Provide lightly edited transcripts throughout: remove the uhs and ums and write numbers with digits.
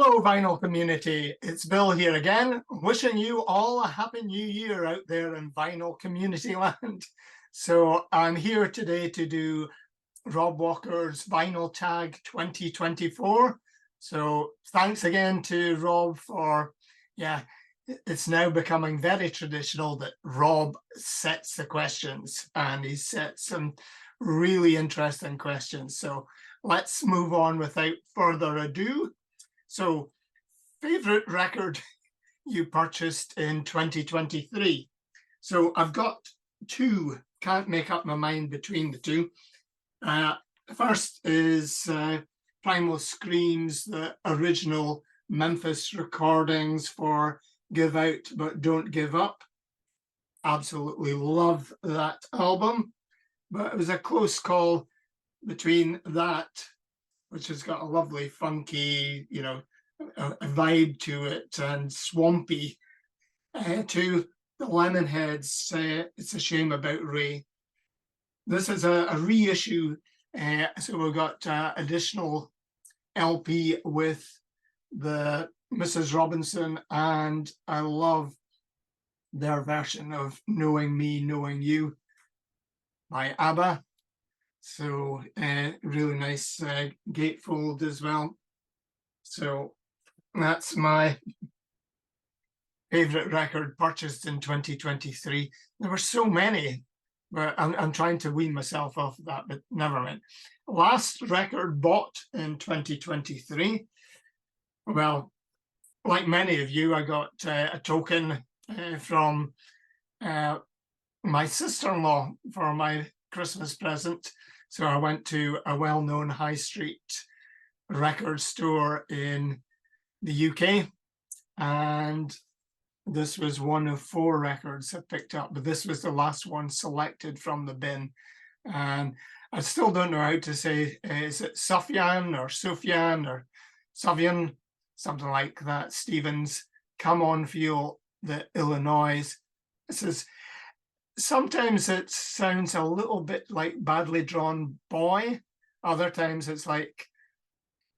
Hello, vinyl community. It's Bill here again, wishing you all a happy new year out there in vinyl community land. So I'm here today to do Rob Walker's Vinyl Tag 2024. So thanks again to Rob for, it's now becoming very traditional that Rob sets the questions, and he set some really interesting questions. So let's move on without further ado. So, favorite record you purchased in 2023? So I've got two, can't make up my mind between the two. First is Primal Scream's, the original Memphis recordings for Give Out But Don't Give Up. Absolutely love that album, but it was a close call between that, which has got a lovely, funky, a vibe to it, and swampy, to the Lemonheads, It's a Shame About Ray. This is a reissue, so we've got additional LP with the Mrs. Robinson, and I love their version of Knowing Me, Knowing You by ABBA. So really nice Gatefold as well. So that's my favorite record purchased in 2023. There were so many, but I'm trying to wean myself off of that, but never mind. Last record bought in 2023. Well, like many of you, I got a token from my sister-in-law for my Christmas present. So I went to a well-known high street record store in the UK, and this was one of 4 records I picked up, but this was the last one selected from the bin. And I still don't know how to say, is it Sufjan or Sufjan or Sufjan, something like that. Stevens, Come On Feel the Illinois. This is, sometimes it sounds a little bit like Badly Drawn Boy. Other times it's like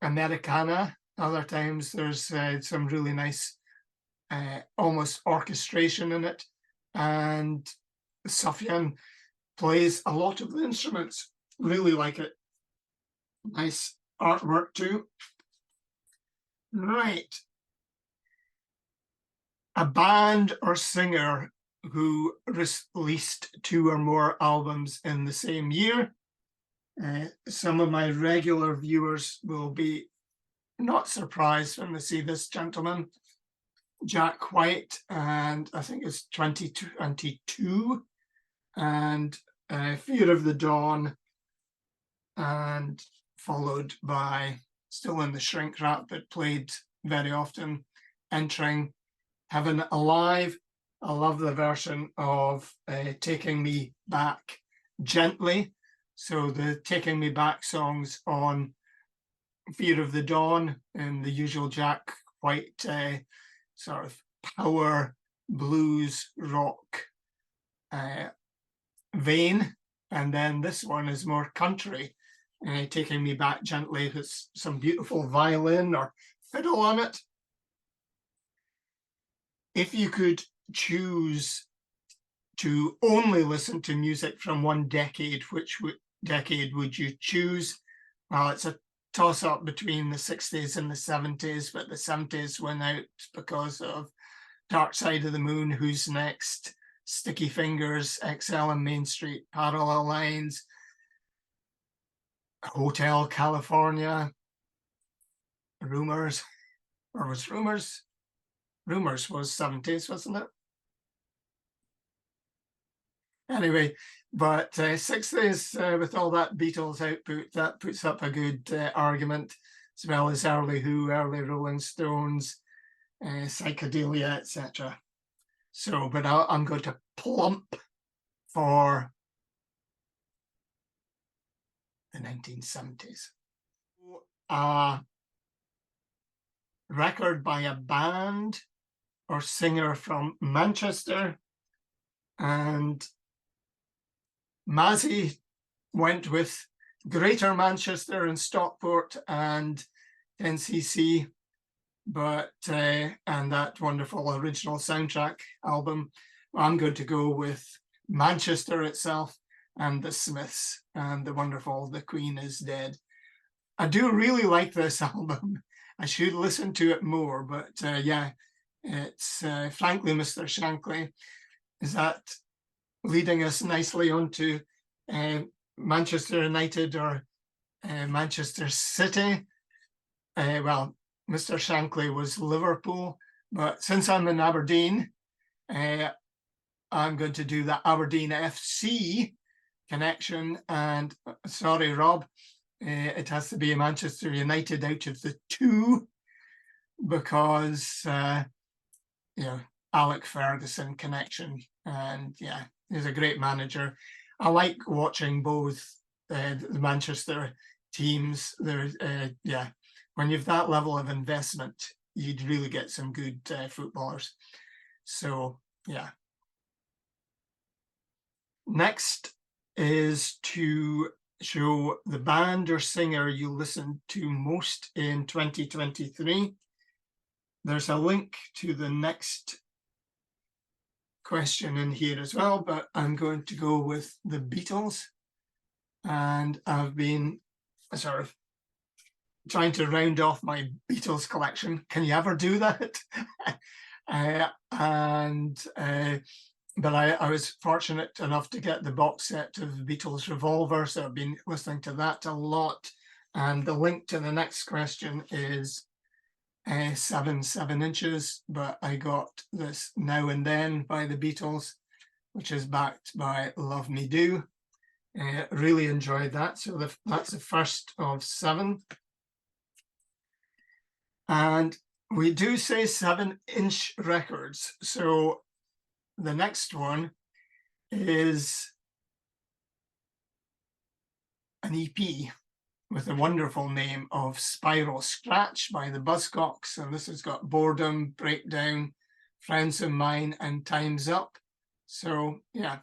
Americana. Other times there's some really nice, almost orchestration in it. And Sufjan plays a lot of the instruments. Really like it. Nice artwork too. Right. A band or singer who released 2 or more albums in the same year. Some of my regular viewers will be not surprised when they see this gentleman, Jack White, and I think it's 2022, and Fear of the Dawn, and followed by, still in the shrink wrap, but played very often, Entering Heaven Alive. I love the version of Taking Me Back Gently. So the Taking Me Back songs on Fear of the Dawn in the usual Jack White sort of power blues rock vein. And then this one is more country, Taking Me Back Gently, with some beautiful violin or fiddle on it. If you could choose to only listen to music from one decade, which decade would you choose? Well, it's a toss-up between the 60s and the 70s, but the 70s went out because of Dark Side of the Moon, Who's Next, Sticky Fingers, XL and Main Street, Parallel Lines, Hotel California, Rumors, or was Rumors? Rumors was 70s, wasn't it? Anyway, but 60s, with all that Beatles output, that puts up a good argument, as well as early Who, early Rolling Stones, psychedelia, etc. So, but I'm going to plump for the 1970s. A record by a band or singer from Manchester, and Mazzy went with Greater Manchester and Stockport and NCC. but and that wonderful original soundtrack album. I'm going to go with Manchester itself and the Smiths and the wonderful The Queen is Dead. I do really like this album. I should listen to it more, but yeah, it's frankly, Mr. Shankly, is that leading us nicely onto Manchester United or Manchester City. Well, Mr. Shankly was Liverpool, but since I'm in Aberdeen, I'm going to do the Aberdeen FC connection. And sorry, Rob, it has to be a Manchester United out of the two because, you know, Alec Ferguson connection. And yeah, he's a great manager. I like watching both the Manchester teams. There's, yeah, when you've that level of investment, you'd really get some good footballers. So yeah. Next is to show the band or singer you listened to most in 2023. There's a link to the next question in here as well, but I'm going to go with the Beatles. And I've been sort of trying to round off my Beatles collection. Can you ever do that? But I was fortunate enough to get the box set of Beatles Revolver, so I've been listening to that a lot. And the link to the next question is 7 inches, but I got this Now and Then by the Beatles, which is backed by Love Me Do. Really enjoyed that. So that's the first of 7. And we do say 7-inch records. So the next one is an EP with the wonderful name of Spiral Scratch by the Buzzcocks. And this has got Boredom, Breakdown, Friends of Mine, and Time's Up. So yeah,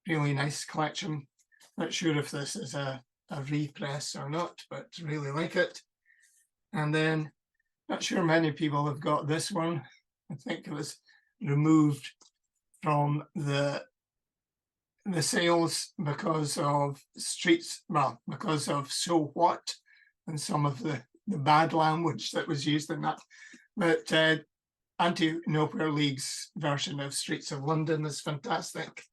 really nice collection. Not sure if this is a repress or not, but really like it. And then not sure many people have got this one. I think it was removed from the sales because of Streets, well, because of So What and some of the bad language that was used in that. But Anti-Nowhere League's version of Streets of London is fantastic.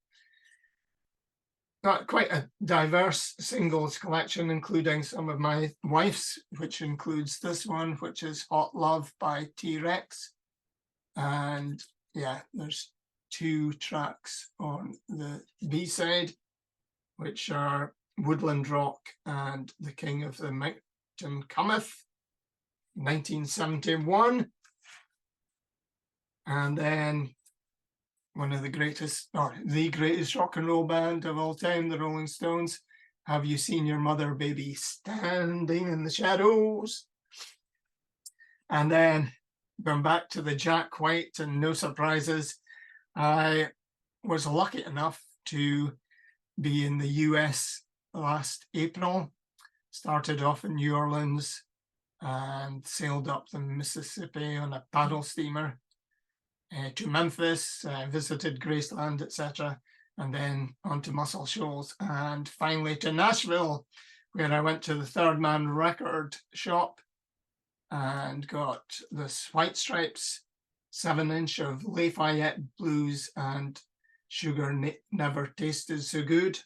Got quite a diverse singles collection, including some of my wife's, which includes this one, which is Hot Love by T-Rex. And yeah, there's 2 tracks on the B-side, which are Woodland Rock and The King of the Mountain Cometh, 1971. And then one of the greatest, or the greatest rock and roll band of all time, the Rolling Stones, Have You Seen Your Mother, Baby, Standing in the Shadows? And then going back to the Jack White and No Surprises, I was lucky enough to be in the US last April, started off in New Orleans and sailed up the Mississippi on a paddle steamer to Memphis, visited Graceland, etc., and then on to Muscle Shoals, and finally to Nashville, where I went to the Third Man record shop and got this White Stripes 7-inch of Lafayette Blues and Sugar Never Tasted So Good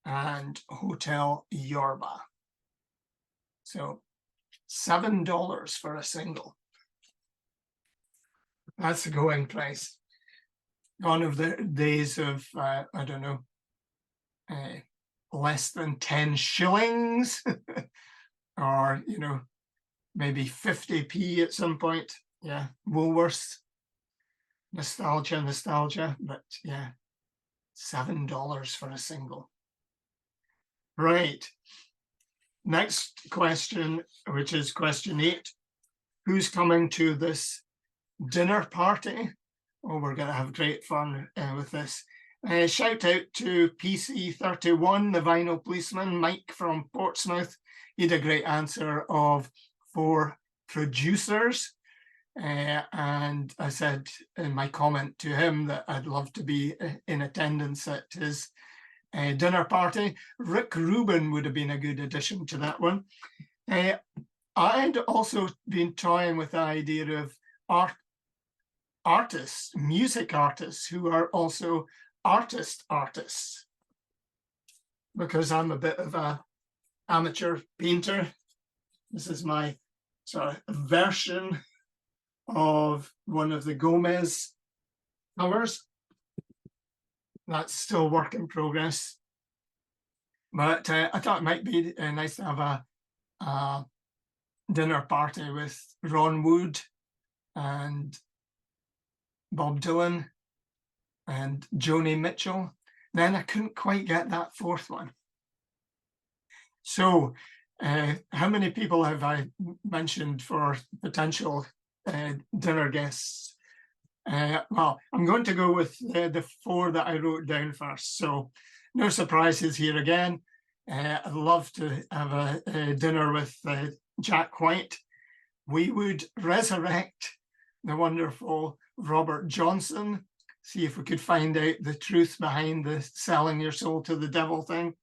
and Hotel Yorba. So $7 for a single. That's the going price. Gone of the days of, I don't know, less than 10 shillings or, you know, maybe 50p at some point. Yeah, Woolworths. Nostalgia, but yeah, $7 for a single. Right. Next question, which is question 8. Who's coming to this dinner party? Oh, we're going to have great fun with this. Shout out to PC31, the vinyl policeman, Mike from Portsmouth. He had a great answer of 4 producers. And I said in my comment to him that I'd love to be in attendance at his dinner party. Rick Rubin would have been a good addition to that one. I'd also been toying with the idea of artists, music artists who are also artists, because I'm a bit of a amateur painter. This is my sort of version of one of the Gomez covers. That's still work in progress. But I thought it might be nice to have a dinner party with Ron Wood and Bob Dylan and Joni Mitchell. Then I couldn't quite get that fourth one. So how many people have I mentioned for potential dinner guests? Well, I'm going to go with the four that I wrote down first. So no surprises here again. I'd love to have a dinner with Jack White. We would resurrect the wonderful Robert Johnson, see if we could find out the truth behind the selling your soul to the devil thing.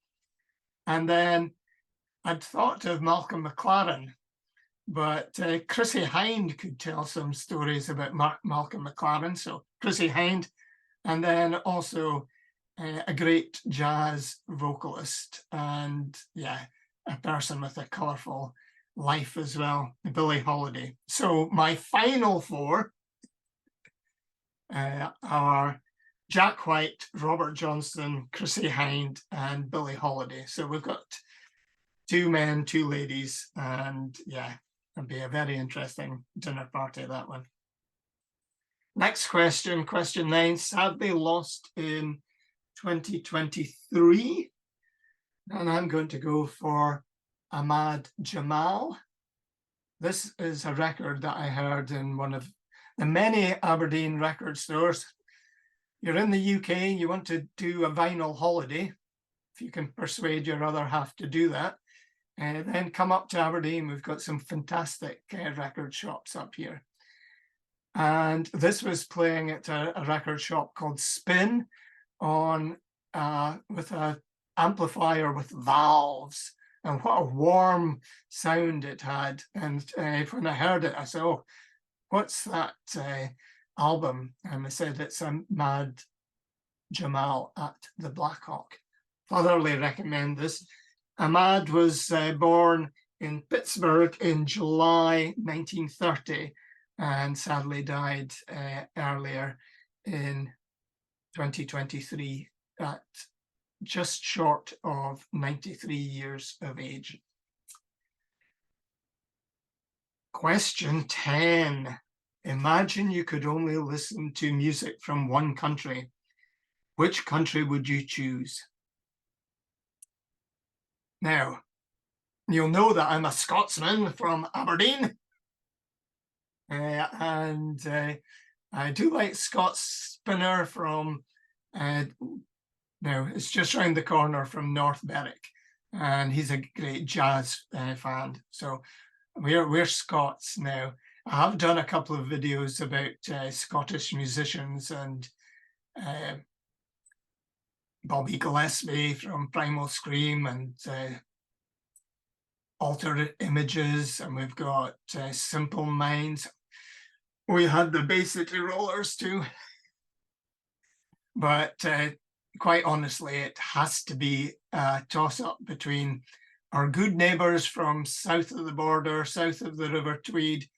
And then I'd thought of Malcolm McLaren, but Chrissie Hynde could tell some stories about Malcolm McLaren. So Chrissie Hynde, and then also a great jazz vocalist, and yeah, a person with a colourful life as well, Billie Holiday. So my final four are Jack White, Robert Johnson, Chrissie Hynde, and Billie Holiday. So we've got 2 men, 2 ladies, and yeah, it'll be a very interesting dinner party, that one. Next question, question 9, sadly lost in 2023. And I'm going to go for Ahmad Jamal. This is a record that I heard in one of the many Aberdeen record stores. You're in the UK, you want to do a vinyl holiday, if you can persuade your other half to do that, and then come up to Aberdeen. We've got some fantastic record shops up here. And this was playing at a record shop called Spin on with an amplifier with valves, and what a warm sound it had. And when I heard it, I said, oh, what's that album? And I said, it's Ahmad Jamal at the Black Hawk. Thoroughly recommend this. Ahmad was born in Pittsburgh in July 1930 and sadly died earlier in 2023 at just short of 93 years of age. Question 10. Imagine you could only listen to music from one country. Which country would you choose? Now, you'll know that I'm a Scotsman from Aberdeen. And I do like Scott Spinner from, it's just round the corner from North Berwick. And he's a great jazz fan. So we're Scots now. I have done a couple of videos about Scottish musicians, and Bobby Gillespie from Primal Scream, and Altered Images, and we've got Simple Minds. We had the Bay City Rollers too. But quite honestly, it has to be a toss-up between our good neighbours from south of the border, south of the River Tweed,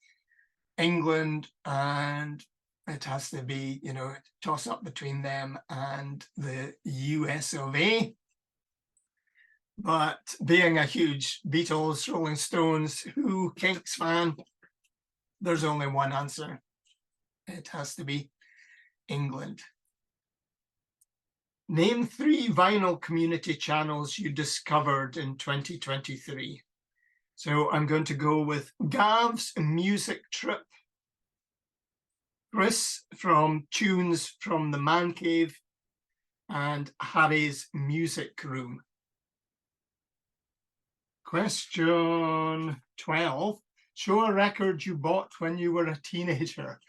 England, and it has to be, you know, a toss-up between them and the US of A. But being a huge Beatles, Rolling Stones, Who, Kinks fan, there's only one answer. It has to be England. Name 3 vinyl community channels you discovered in 2023. So I'm going to go with Gav's Music Trip, Chris from Tunes from the Man Cave, and Harry's Music Room. Question 12. Show a record you bought when you were a teenager.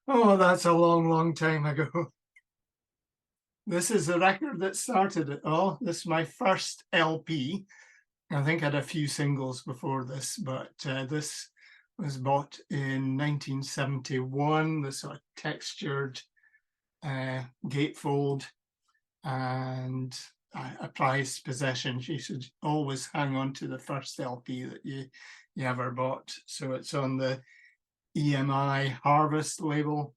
Oh, that's a long, long time ago. This is the record that started it all. This is my first LP. I think I had a few singles before this, but this was bought in 1971. This sort of textured gatefold, and a prized possession. You should always hang on to the first LP that you ever bought. So it's on the EMI Harvest label,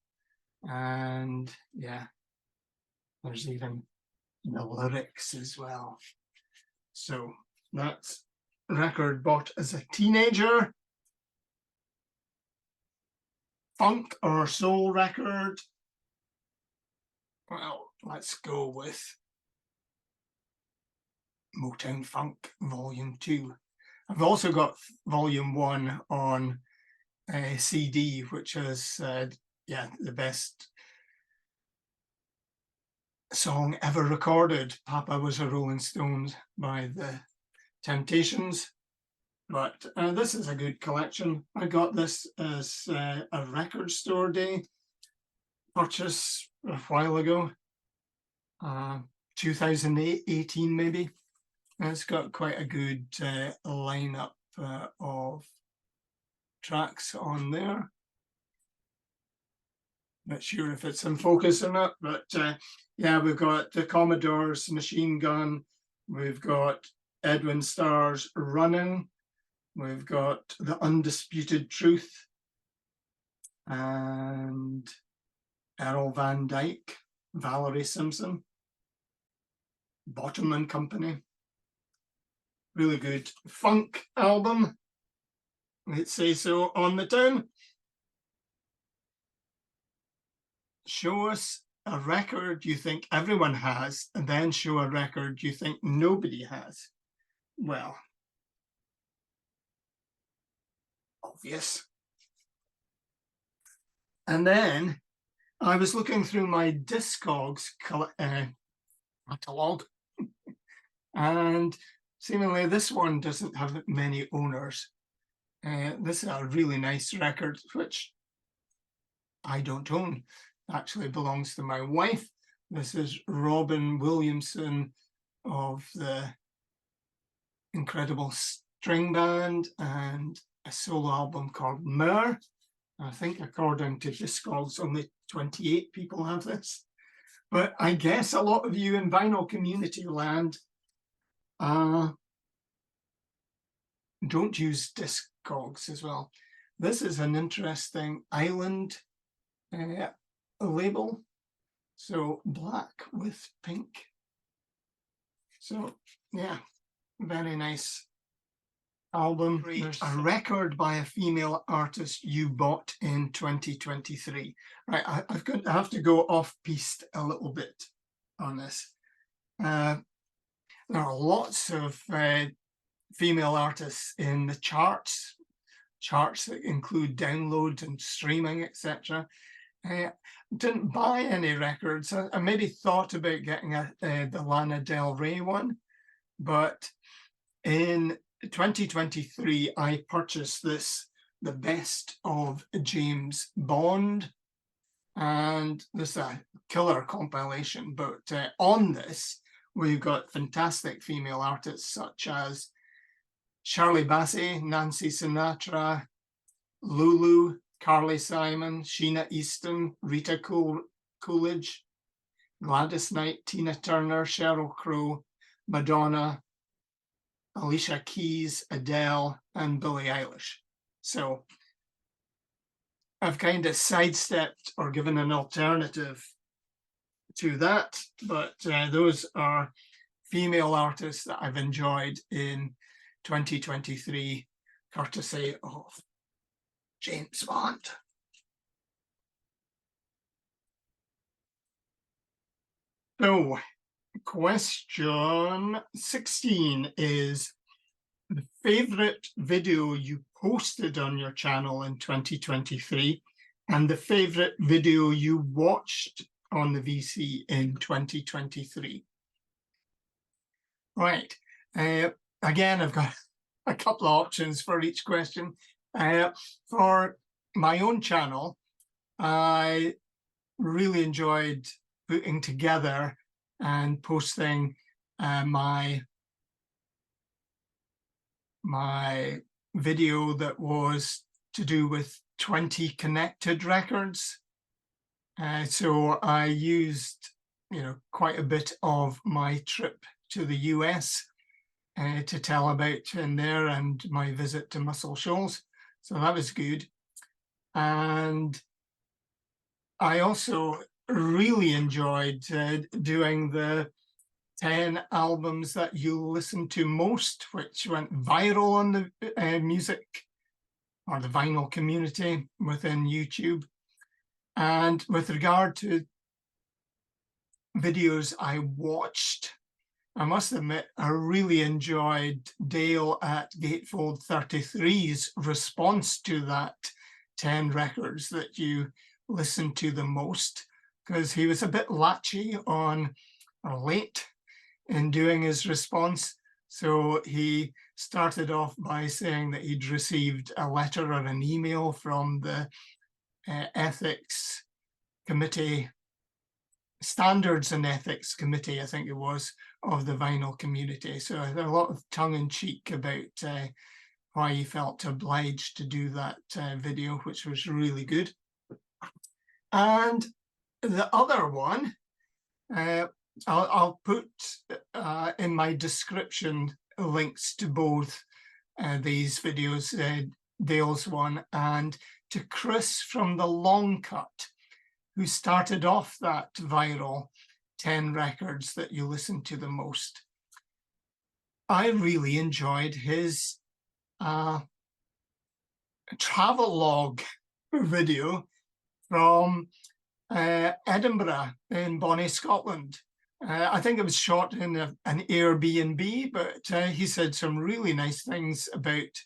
and yeah, there's even the lyrics as well. So that's record bought as a teenager. Funk or soul record? Well, let's go with Motown Funk Volume 2. I've also got Volume 1 on a CD, which is, yeah, the best song ever recorded. Papa Was a Rolling Stone by the Temptations. But this is a good collection. I got this as a record store day purchase a while ago, 2018 maybe. And it's got quite a good lineup of tracks on there. Not sure if it's in focus or not, but yeah, we've got the Commodore's Machine Gun, we've got Edwin Starr's Running, we've got The Undisputed Truth, and Earl Van Dyke, Valerie Simpson, Bottom and Company. Really good funk album. Let's say so on the tin. Show us a record you think everyone has, and then show a record you think nobody has. Well, obvious. And then I was looking through my Discogs catalogue, and seemingly this one doesn't have many owners. This is a really nice record, which I don't own. Actually belongs to my wife. This is Robin Williamson of the Incredible String Band, and a solo album called Mer. I think according to Discogs, only 28 people have this. But I guess a lot of you in vinyl community land don't use Discogs as well. This is an interesting island label. So black with pink. So yeah, very nice album. There's a record by a female artist you bought in 2023. Right, I have to go off-piste a little bit on this. There are lots of female artists in the charts that include download and streaming, etc. Didn't buy any records. I maybe thought about getting the Lana Del Rey one, but in 2023, I purchased this, The Best of James Bond, and this is a killer compilation. But on this, we've got fantastic female artists such as Shirley Bassey, Nancy Sinatra, Lulu, Carly Simon, Sheena Easton, Rita Coolidge, Gladys Knight, Tina Turner, Sheryl Crow, Madonna, Alicia Keys, Adele, and Billie Eilish. So I've kind of sidestepped or given an alternative to that, but those are female artists that I've enjoyed in 2023, courtesy of James Bond. So, question 16 is the favorite video you posted on your channel in 2023 and the favorite video you watched on the VC in 2023. Right. Again, I've got a couple of options for each question. For my own channel, I really enjoyed putting together and posting my video that was to do with 20 connected records. So I used, quite a bit of my trip to the US to tell about in there, and my visit to Muscle Shoals. So that was good. And I also really enjoyed doing the 10 albums that you listen to most, which went viral on the music or the vinyl community within YouTube. And with regard to videos I watched, I must admit, I really enjoyed Dale at Gatefold 33's response to that 10 records that you listen to the most, because he was a bit latchy on, or late in doing his response. So he started off by saying that he'd received a letter or an email from the ethics committee, standards and ethics committee, I think it was, of the vinyl community. So a lot of tongue-in-cheek about why he felt obliged to do that video, which was really good. And the other one, I'll put in my description links to both these videos, Dale's one and to Chris from The Long Cut, who started off that viral 10 records that you listen to the most. I really enjoyed his travel log video from Edinburgh in Bonnie, Scotland. I think it was shot in an Airbnb, but he said some really nice things about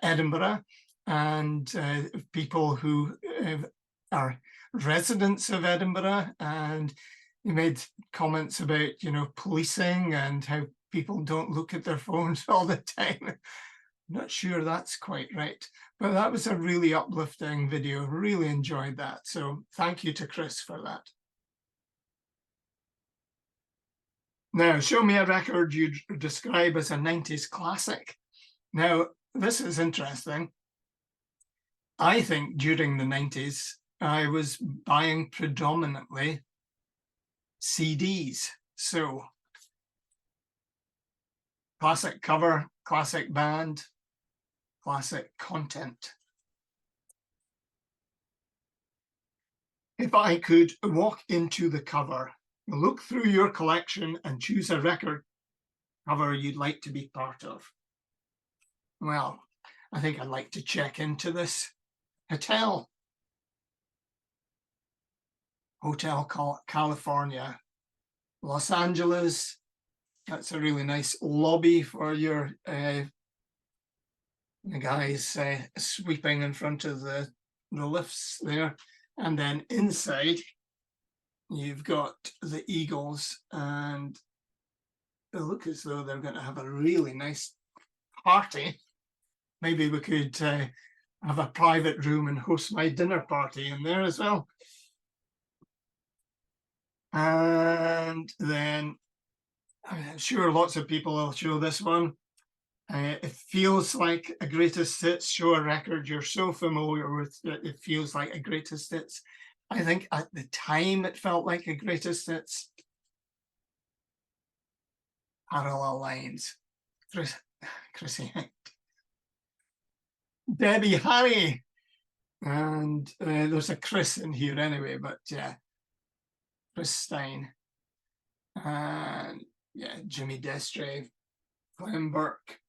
Edinburgh and people who are residents of Edinburgh, and he made comments about, policing and how people don't look at their phones all the time. I'm not sure that's quite right, but that was a really uplifting video. Really enjoyed that. So thank you to Chris for that. Now, show me a record you'd describe as a 90s classic. Now, this is interesting. I think during the 90s, I was buying predominantly CDs. So classic cover, classic band, classic content. If I could walk into the cover, look through your collection and choose a record cover you'd like to be part of. Well, I think I'd like to check into this Hotel California, Los Angeles. That's a really nice lobby for your the guys sweeping in front of the lifts there. And then inside, you've got the Eagles, and they look as though they're going to have a really nice party. Maybe we could have a private room and host my dinner party in there as well. And then I'm sure lots of people will show this one. It feels like a greatest hits. Show a record you're so familiar with that it feels like a greatest hits. I think at the time it felt like a greatest hits. Parallel Lines. Chrissy. Debbie Harry. And there's a Chris in here anyway, but yeah. Chris Stein. And yeah, Jimmy Destre, Glenn Burke,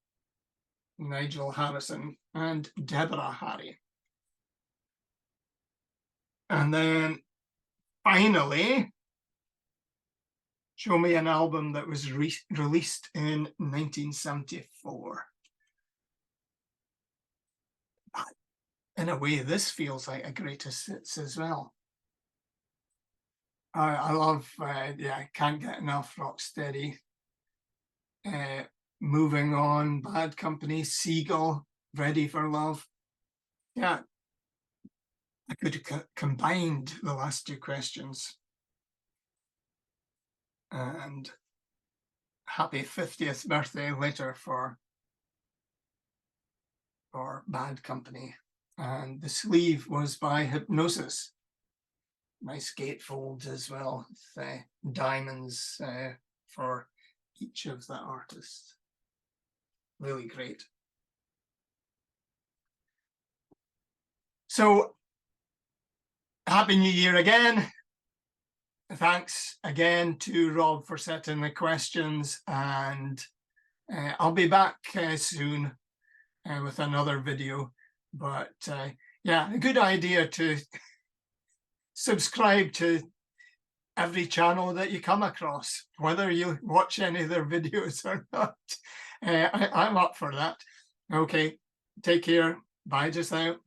Nigel Harrison, and Deborah Harry. And then finally, show me an album that was released in 1974. In a way, this feels like a greatest hits as well. I love, Can't Get Enough, Rocksteady, Moving On, Bad Company, Seagull, ready for love. Yeah, I could have combined the last two questions. And happy 50th birthday later for Bad Company. And the sleeve was by Hypnosis. Nice gatefold as well, with diamonds for each of the artists. Really great. So, Happy New Year again. Thanks again to Rob for setting the questions, and I'll be back soon with another video. But yeah, a good idea to subscribe to every channel that you come across, whether you watch any of their videos or not. I'm up for that. Okay, take care. Bye just now.